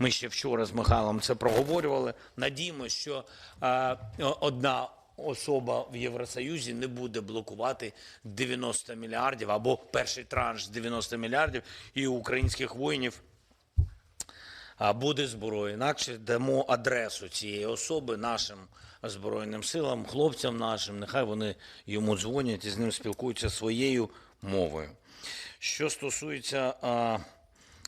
Ми ще вчора з Михайлом це проговорювали. Надіємося, що одна особа в Євросоюзі не буде блокувати 90 мільярдів або перший транш 90 мільярдів і у українських воїнів буде зброя. Інакше дамо адресу цієї особи нашим Збройним силам, хлопцям нашим, нехай вони йому дзвонять і з ним спілкуються своєю мовою. Що стосується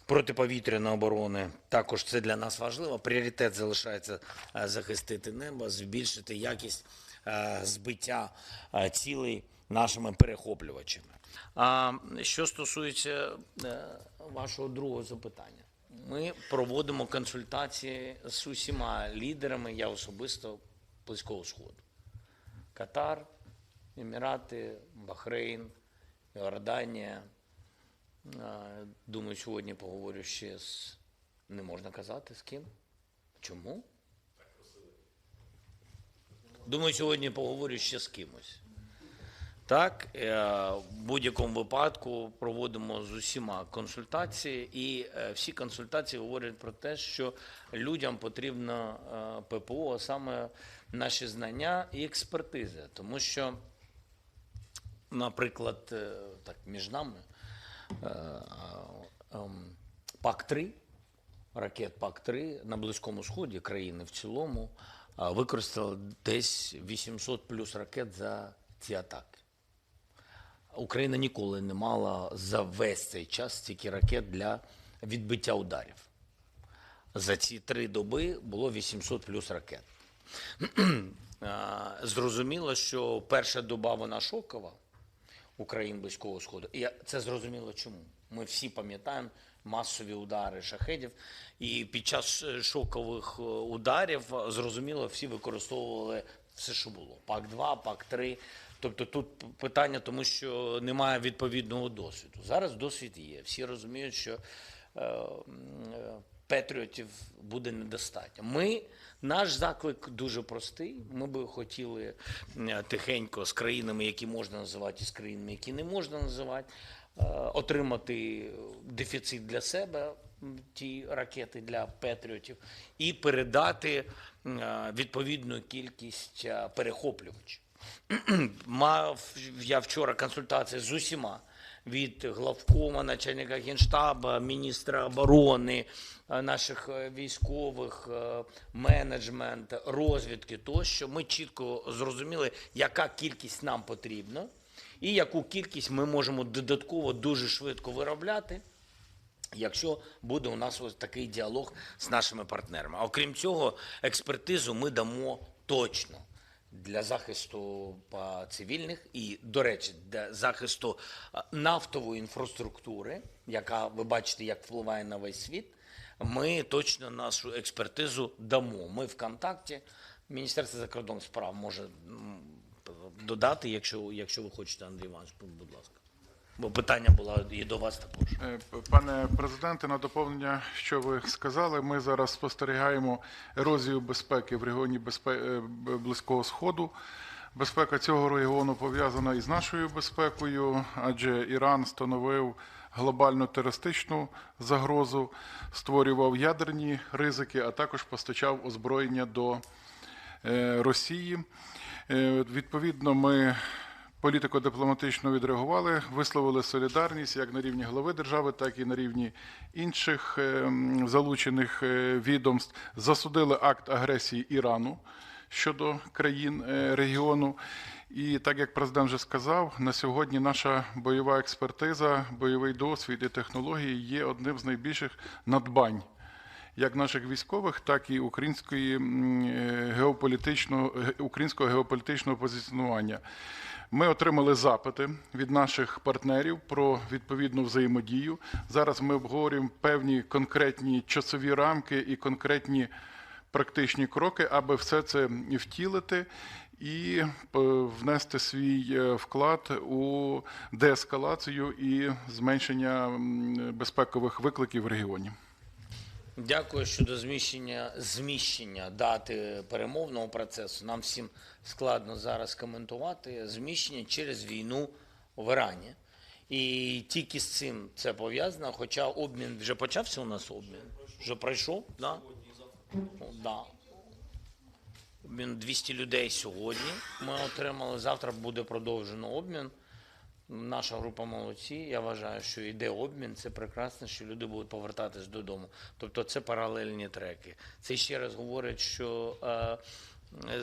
протиповітряної оборони, також це для нас важливо. Пріоритет залишається захистити небо, збільшити якість збиття цілей нашими перехоплювачами. Що стосується вашого другого запитання, ми проводимо консультації з усіма лідерами, я особисто, Близького Сходу. Катар, Емірати, Бахрейн, Йорданія. Думаю, сьогодні поговорю ще з... Не можна казати, з ким? Чому? Думаю, сьогодні поговорю ще з кимось. Так, в будь-якому випадку проводимо з усіма консультації, і всі консультації говорять про те, що людям потрібно ППО, а саме наші знання і експертиза. Тому що, наприклад, так, між нами, ПАК-3, ракет ПАК-3 на Близькому Сході, країни в цілому, використали десь 800 плюс ракет за ці атаки. Україна ніколи не мала за весь цей час стільки ракет для відбиття ударів. За ці 3 доби було 800 плюс ракет. Зрозуміло, що перша доба вона шокова у країн Близького Сходу. І це зрозуміло чому. Ми всі пам'ятаємо масові удари шахедів. І під час шокових ударів, зрозуміло, всі використовували все, що було. ПАК-2, ПАК-3. Тобто тут питання, тому що немає відповідного досвіду. Зараз досвід є. Всі розуміють, що патріотів буде недостатньо. Наш заклик дуже простий. Ми би хотіли тихенько з країнами, які можна називати, і з країнами, які не можна називати, отримати дефіцит для себе, ті ракети для патріотів, і передати відповідну кількість перехоплювачів. Мав я вчора консультації з усіма, від главкома, начальника Генштабу, міністра оборони, наших військових, менеджмент, розвідки тощо. Ми чітко зрозуміли, яка кількість нам потрібна і яку кількість ми можемо додатково дуже швидко виробляти, якщо буде у нас ось такий діалог з нашими партнерами. А окрім цього, експертизу ми дамо точно для захисту цивільних і, до речі, для захисту нафтової інфраструктури, яка, ви бачите, як впливає на весь світ, ми точно нашу експертизу дамо. Ми в контакті. Міністерство закордонних справ може додати, якщо ви хочете, Андрій Іванович, будь ласка. Бо питання було і до вас також. Пане президенте, на доповнення, що ви сказали, ми зараз спостерігаємо ерозію безпеки в регіоні Близького Сходу. Безпека цього регіону пов'язана із нашою безпекою, адже Іран становив глобальну терористичну загрозу, створював ядерні ризики, а також постачав озброєння до Росії. Відповідно, ми політико-дипломатично відреагували, висловили солідарність як на рівні глави держави, так і на рівні інших залучених відомств. Засудили акт агресії Ірану щодо країн регіону. І так, як президент вже сказав, на сьогодні наша бойова експертиза, бойовий досвід і технології є одним з найбільших надбань як наших військових, так і українського геополітичного позиціонування. Ми отримали запити від наших партнерів про відповідну взаємодію. Зараз ми обговорюємо певні конкретні часові рамки і конкретні практичні кроки, аби все це втілити і внести свій вклад у деескалацію і зменшення безпекових викликів в регіоні. Дякую щодо зміщення дати перемовного процесу. Нам всім складно зараз коментувати зміщення через війну в Ірані. І тільки з цим це пов'язано, хоча обмін вже почався у нас обмін. Вже пройшов, да? Да. Обмін 200 людей сьогодні ми отримали. Завтра буде продовжено обмін. Наша група молодці. Я вважаю, що йде обмін. Це прекрасно, що люди будуть повертатись додому. Тобто це паралельні треки. Це ще раз говорить, що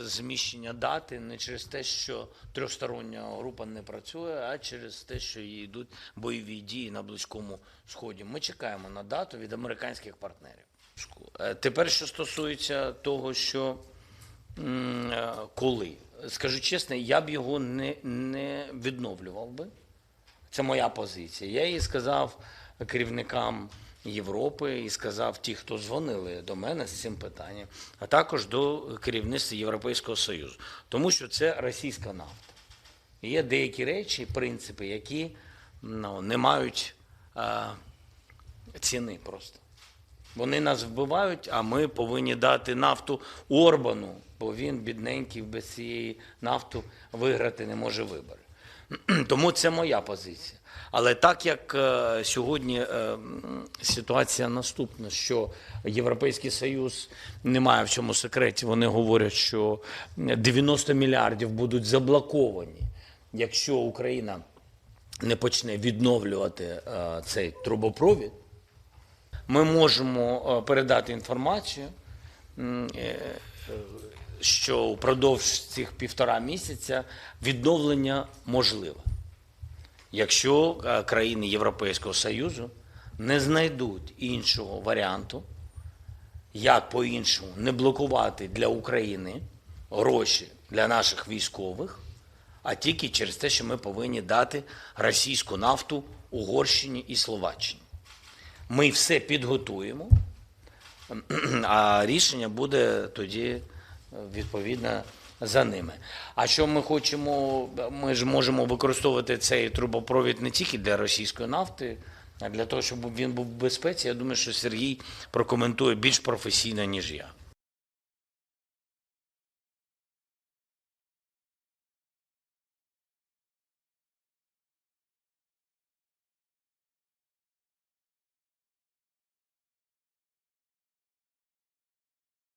зміщення дати не через те, що трьохстороння група не працює, а через те, що йдуть бойові дії на Близькому Сході. Ми чекаємо на дату від американських партнерів. Тепер, що стосується того, що коли. Скажу чесно, я б його не відновлював би. Це моя позиція. Я її сказав керівникам Європи і сказав ті, хто дзвонили до мене з цим питанням, а також до керівництва Європейського Союзу. Тому що це російська нафта. І є деякі речі, принципи, які не мають ціни просто. Вони нас вбивають, а ми повинні дати нафту Орбану, бо він, бідненький, без цієї нафти виграти не може вибори. Тому це моя позиція. Але так як сьогодні ситуація наступна, що Європейський Союз не має в цьому секреті, вони говорять, що 90 мільярдів будуть заблоковані, якщо Україна не почне відновлювати цей трубопровід. Ми можемо передати інформацію, що впродовж цих 1,5 місяця відновлення можливе. Якщо країни Європейського Союзу не знайдуть іншого варіанту, як по-іншому не блокувати для України гроші для наших військових, а тільки через те, що ми повинні дати російську нафту Угорщині і Словаччині. Ми все підготуємо, а рішення буде тоді відповідно за ними. А що ми хочемо? Ми ж можемо використовувати цей трубопровід не тільки для російської нафти, а для того, щоб він був в безпеці. Я думаю, що Сергій прокоментує більш професійно, ніж я.